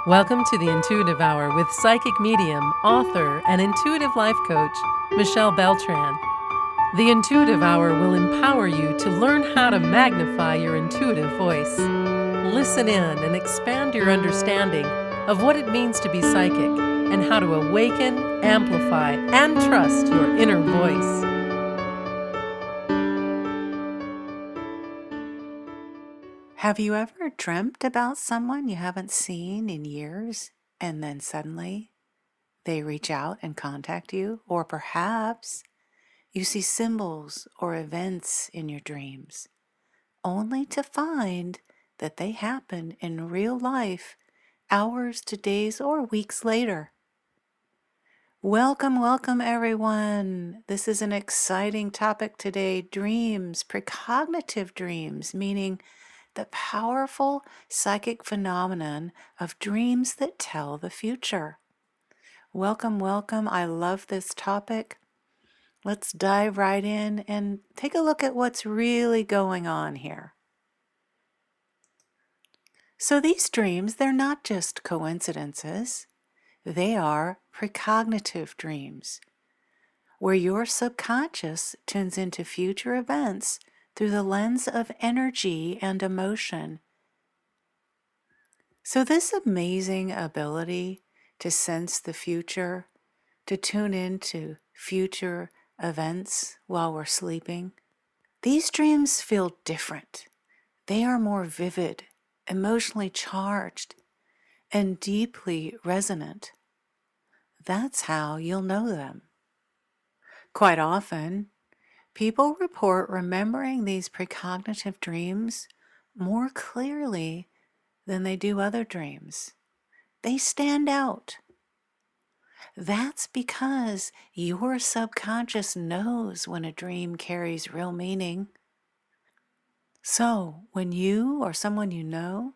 Welcome to the Intuitive Hour with psychic medium, author, and intuitive life coach, Michelle Beltran. The Intuitive Hour will empower you to learn how to magnify your intuitive voice. Listen in and expand your understanding of what it means to be psychic and how to awaken, amplify, and trust your inner voice. Have you ever dreamt about someone you haven't seen in years and then suddenly they reach out and contact you? Or perhaps you see symbols or events in your dreams only to find that they happen in real life hours to days or weeks later. Welcome everyone. This is an exciting topic today. Dreams, precognitive dreams, meaning the powerful psychic phenomenon of dreams that tell the future. Welcome. I love this topic. Let's dive right in and take a look at what's really going on here. So these dreams, they're not just coincidences. They are precognitive dreams, where your subconscious tunes into future events through the lens of energy and emotion. So this amazing ability to sense the future, to tune into future events while we're sleeping, these dreams feel different. They are more vivid, emotionally charged, and deeply resonant. That's how you'll know them. Quite often, people report remembering these precognitive dreams more clearly than they do other dreams. They stand out. That's because your subconscious knows when a dream carries real meaning. So, when you or someone you know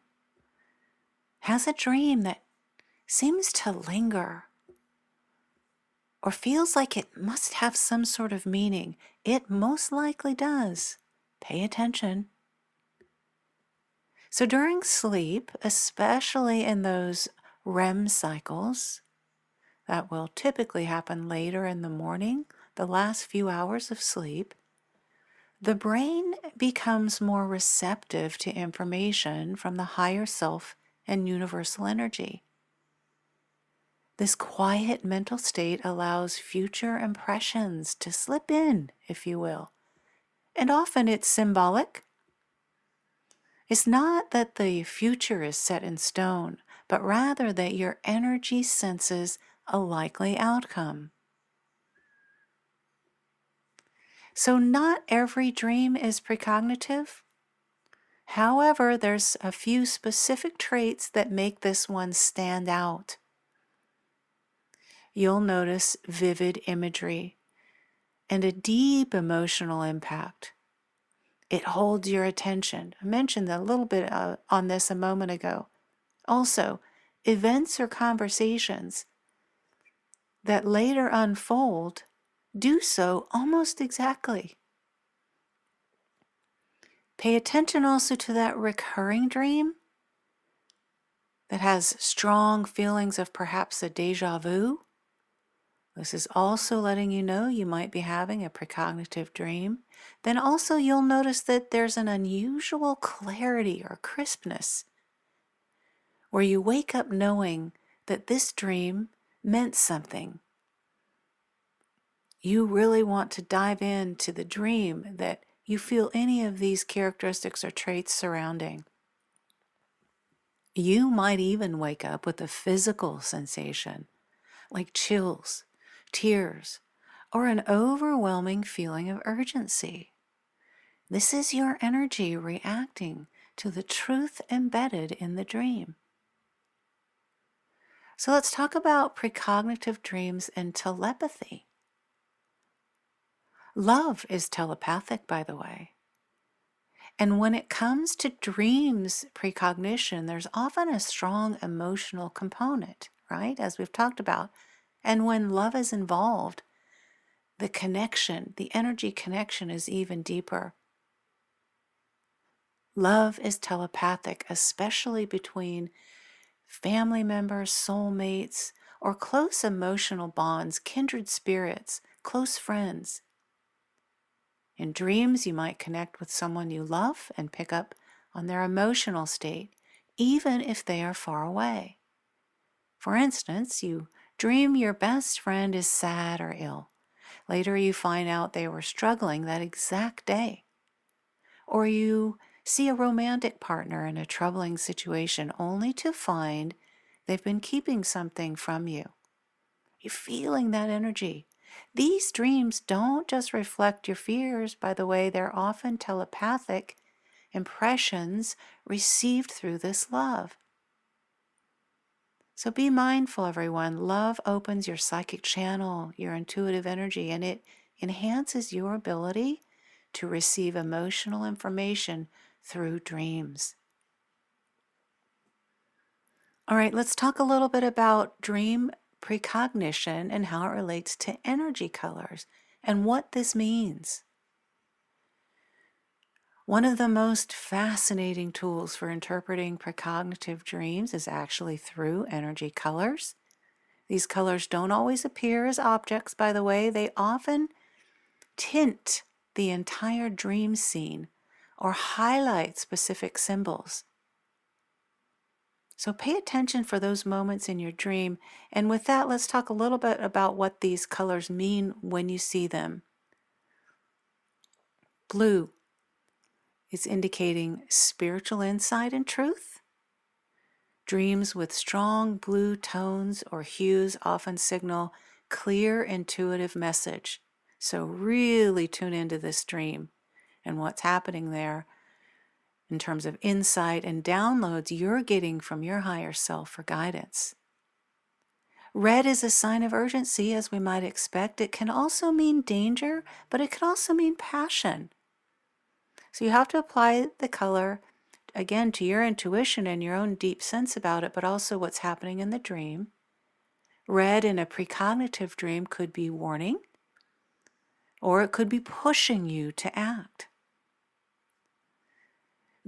has a dream that seems to linger or feels like it must have some sort of meaning, it most likely does. Pay attention. So during sleep, especially in those REM cycles, that will typically happen later in the morning, the last few hours of sleep, the brain becomes more receptive to information from the higher self and universal energy. This quiet mental state allows future impressions to slip in, if you will. And often it's symbolic. It's not that the future is set in stone, but rather that your energy senses a likely outcome. So not every dream is precognitive. However, there's a few specific traits that make this one stand out. You'll notice vivid imagery and a deep emotional impact. It holds your attention. I mentioned a little bit on this a moment ago. Also, events or conversations that later unfold do so almost exactly. Pay attention also to that recurring dream that has strong feelings of perhaps a déjà vu. This is also letting you know you might be having a precognitive dream. Then also you'll notice that there's an unusual clarity or crispness where you wake up knowing that this dream meant something. You really want to dive into the dream that you feel any of these characteristics or traits surrounding. You might even wake up with a physical sensation, like chills, tears, or an overwhelming feeling of urgency. This is your energy reacting to the truth embedded in the dream. So let's talk about precognitive dreams and telepathy. Love is telepathic, by the way. And when it comes to dreams precognition, there's often a strong emotional component, right? As we've talked about. And when love is involved, the connection, the energy connection is even deeper. Love is telepathic, especially between family members, soulmates, or close emotional bonds, kindred spirits, close friends. In dreams, you might connect with someone you love and pick up on their emotional state, even if they are far away. For instance, you dream your best friend is sad or ill. Later, you find out they were struggling that exact day. Or you see a romantic partner in a troubling situation only to find they've been keeping something from you. You're feeling that energy. These dreams don't just reflect your fears, by the way, they're often telepathic impressions received through this love. So be mindful, everyone. Love opens your psychic channel, your intuitive energy, and it enhances your ability to receive emotional information through dreams. All right, let's talk a little bit about dream precognition and how it relates to energy colors and what this means. One of the most fascinating tools for interpreting precognitive dreams is actually through energy colors. These colors don't always appear as objects, by the way. They often tint the entire dream scene or highlight specific symbols. So pay attention for those moments in your dream. And with that, let's talk a little bit about what these colors mean when you see them. Blue is indicating spiritual insight and truth. Dreams with strong blue tones or hues often signal clear intuitive message. So really tune into this dream and what's happening there in terms of insight and downloads you're getting from your higher self for guidance. Red is a sign of urgency, as we might expect. It can also mean danger, but it can also mean passion. So you have to apply the color, again, to your intuition and your own deep sense about it, but also what's happening in the dream. Red in a precognitive dream could be warning, or it could be pushing you to act.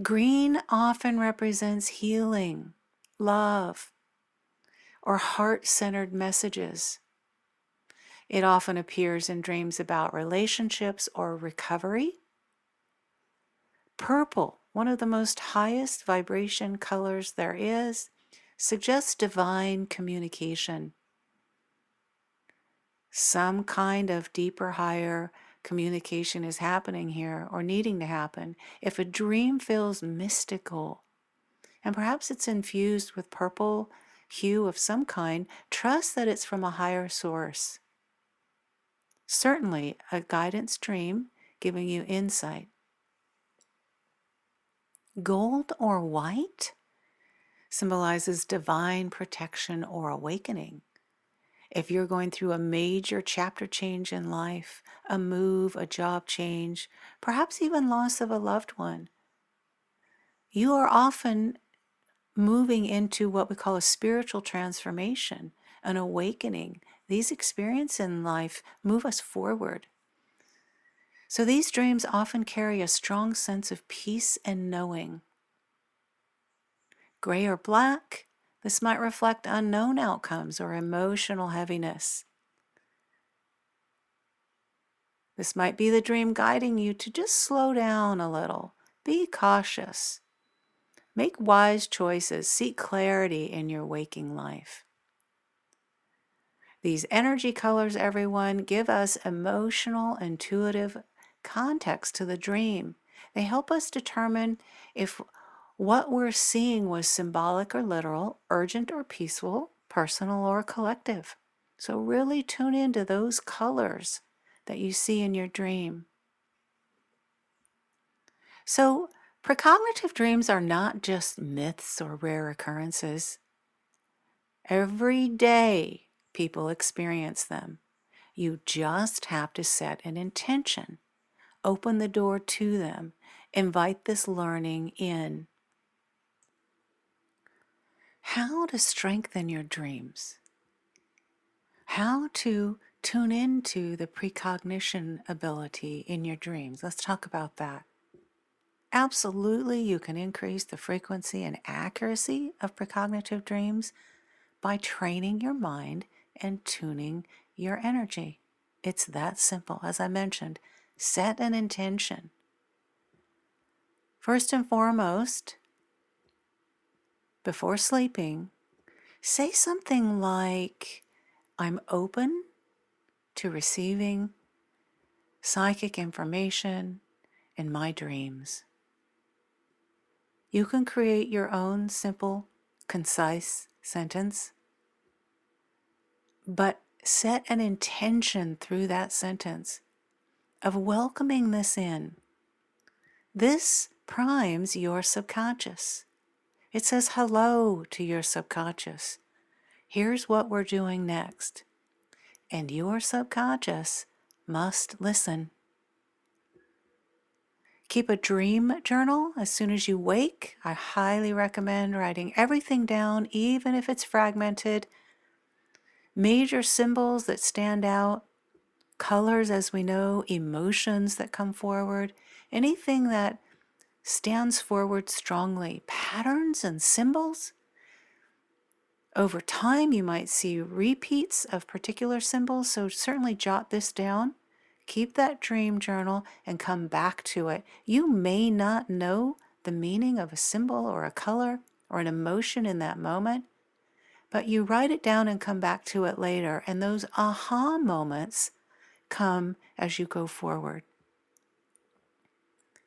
Green often represents healing, love, or heart-centered messages. It often appears in dreams about relationships or recovery. Purple, one of the most highest vibration colors there is, suggests divine communication. Some kind of deeper, higher communication is happening here or needing to happen. If a dream feels mystical, and perhaps it's infused with purple hue of some kind, trust that it's from a higher source. Certainly a guidance dream giving you insight. Gold or white symbolizes divine protection or awakening. If you're going through a major chapter change in life, a move, a job change, perhaps even loss of a loved one, you are often moving into what we call a spiritual transformation, an awakening. These experiences in life move us forward. So these dreams often carry a strong sense of peace and knowing. Gray or black, this might reflect unknown outcomes or emotional heaviness. This might be the dream guiding you to just slow down a little, be cautious, make wise choices, seek clarity in your waking life. These energy colors, everyone, give us emotional, intuitive context to the dream. They help us determine if what we're seeing was symbolic or literal, urgent or peaceful, personal or collective. So really tune into those colors that you see in your dream. So precognitive dreams are not just myths or rare occurrences. Every day people experience them. You just have to set an intention. Open the door to them. Invite this learning in. How to strengthen your dreams. How to tune into the precognition ability in your dreams. Let's talk about that. absolutely you can increase the frequency and accuracy of precognitive dreams by training your mind and tuning your energy. It's that simple. As I mentioned, set an intention. First and foremost, before sleeping, say something like, I'm open to receiving psychic information in my dreams. You can create your own simple, concise sentence, but set an intention through that sentence of welcoming this in. This primes your subconscious. It says hello to your subconscious. Here's what we're doing next. And your subconscious must listen. Keep a dream journal as soon as you wake. I highly recommend writing everything down, even if it's fragmented. Major symbols that stand out, colors, as we know, emotions that come forward, anything that stands forward strongly, patterns and symbols. Over time, you might see repeats of particular symbols, so certainly jot this down. Keep that dream journal and come back to it. You may not know the meaning of a symbol or a color or an emotion in that moment, but you write it down and come back to it later, and those aha moments come as you go forward.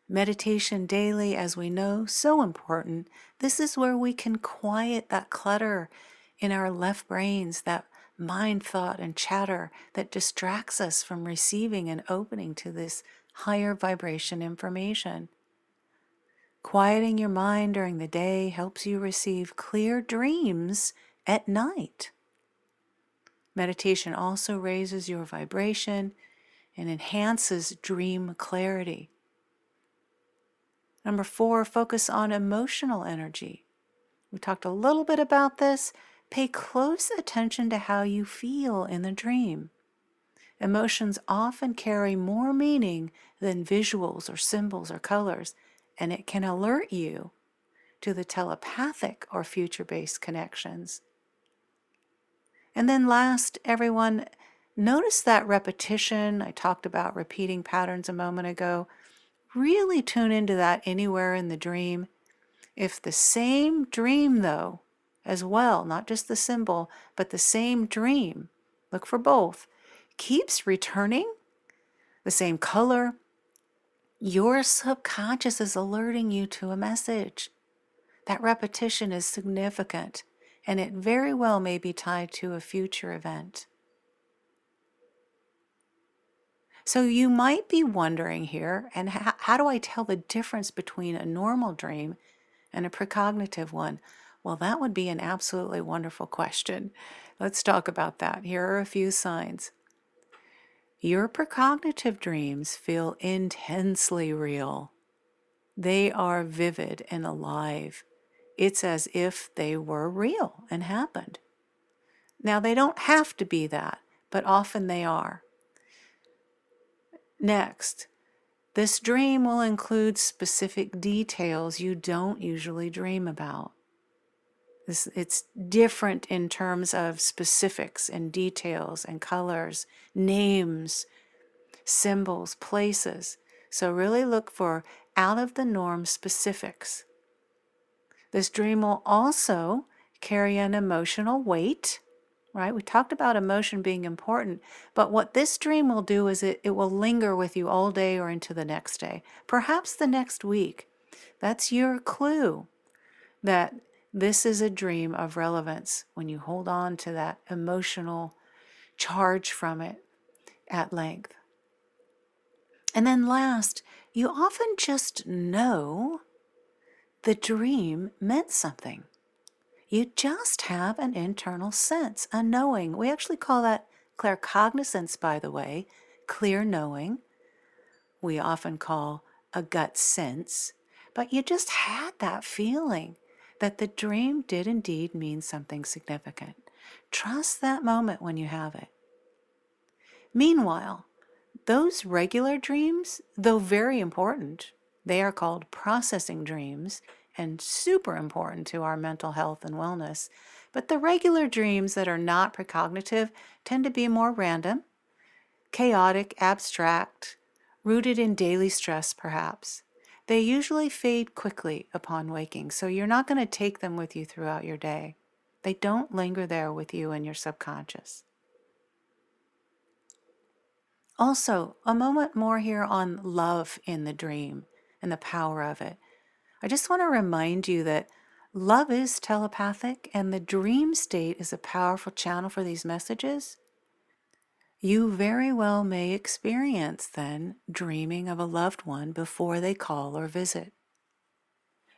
Meditation daily, as we know, so important. This is where we can quiet that clutter in our left brains, that mind thought and chatter that distracts us from receiving and opening to this higher vibration information. Quieting your mind during the day helps you receive clear dreams at night. Meditation also raises your vibration and enhances dream clarity. Number 4, focus on emotional energy. We talked a little bit about this. Pay close attention to how you feel in the dream. Emotions often carry more meaning than visuals or symbols or colors, and it can alert you to the telepathic or future-based connections. And then last, everyone, notice that repetition. I talked about repeating patterns a moment ago. Really tune into that anywhere in the dream. If the same dream, though, as well, not just the symbol, but the same dream, look for both, keeps returning, the same color, your subconscious is alerting you to a message. That repetition is significant, and it very well may be tied to a future event. So you might be wondering here, and how do I tell the difference between a normal dream and a precognitive one? Well, that would be an absolutely wonderful question. Let's talk about that. Here are a few signs. Your precognitive dreams feel intensely real. They are vivid and alive. It's as if they were real and happened. Now, they don't have to be that, but often they are. Next, this dream will include specific details you don't usually dream about. It's different in terms of specifics and details and colors, names, symbols, places. So really look for out-of-the-norm specifics. This dream will also carry an emotional weight, right? We talked about emotion being important, but what this dream will do is it will linger with you all day or into the next day, perhaps the next week. That's your clue that this is a dream of relevance when you hold on to that emotional charge from it at length. And then last, you often just know the dream meant something. You just have an internal sense, a knowing. We actually call that claircognizance, by the way, clear knowing. We often call a gut sense. But you just had that feeling that the dream did indeed mean something significant. Trust that moment when you have it. Meanwhile, those regular dreams, though very important, They are called processing dreams and super important to our mental health and wellness. But the regular dreams that are not precognitive tend to be more random, chaotic, abstract, rooted in daily stress perhaps. They usually fade quickly upon waking, so you're not going to take them with you throughout your day. They don't linger there with you in your subconscious. Also, a moment more here on love in the dream and the power of it. I just want to remind you that love is telepathic and the dream state is a powerful channel for these messages. You very well may experience then dreaming of a loved one before they call or visit.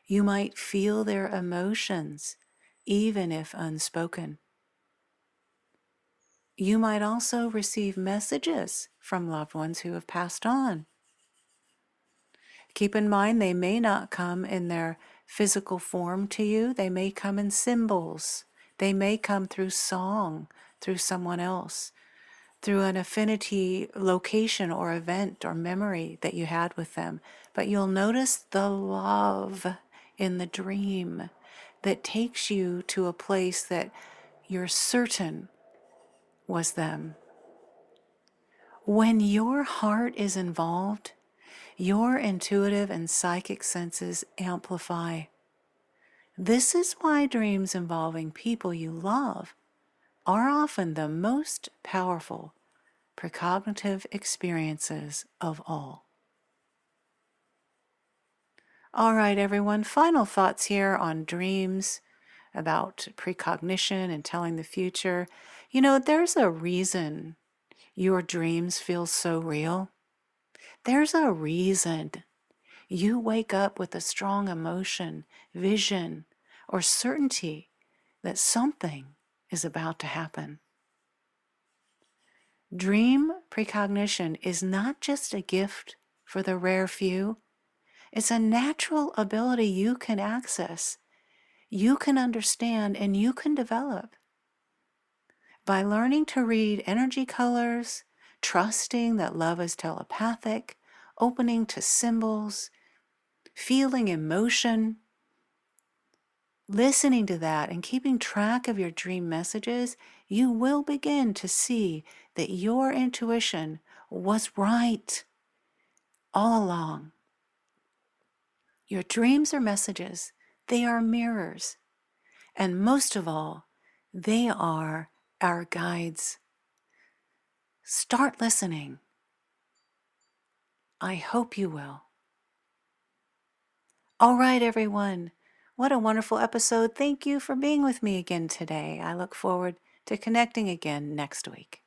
You might feel their emotions, even if unspoken. You might also receive messages from loved ones who have passed on. Keep in mind, they may not come in their physical form to you. They may come in symbols. They may come through song, through someone else, through an affinity location or event or memory that you had with them. But you'll notice the love in the dream that takes you to a place that you're certain was them. When your heart is involved, your intuitive and psychic senses amplify. This is why dreams involving people you love are often the most powerful precognitive experiences of all. All right, everyone, final thoughts here on dreams, about precognition and telling the future. You know, there's a reason your dreams feel so real. There's a reason you wake up with a strong emotion, vision, or certainty that something is about to happen. Dream precognition is not just a gift for the rare few. It's a natural ability you can access, you can understand, and you can develop. By learning to read energy colors, trusting that love is telepathic, opening to symbols, feeling emotion, listening to that and keeping track of your dream messages, you will begin to see that your intuition was right all along. Your dreams are messages. They are mirrors. And most of all, they are our guides. Start listening. I hope you will. All right, everyone. What a wonderful episode. Thank you for being with me again today. I look forward to connecting again next week.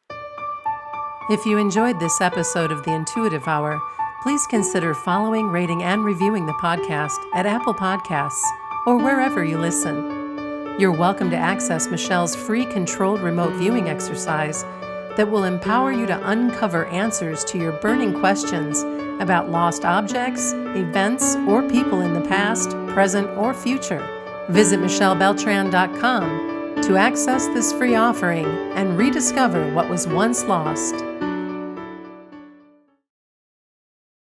If you enjoyed this episode of the Intuitive Hour, please consider following, rating, and reviewing the podcast at Apple Podcasts or wherever you listen. You're welcome to access Michelle's free controlled remote viewing exercise that will empower you to uncover answers to your burning questions about lost objects, events, or people in the past, present, or future. Visit michellebeltran.com to access this free offering and rediscover what was once lost.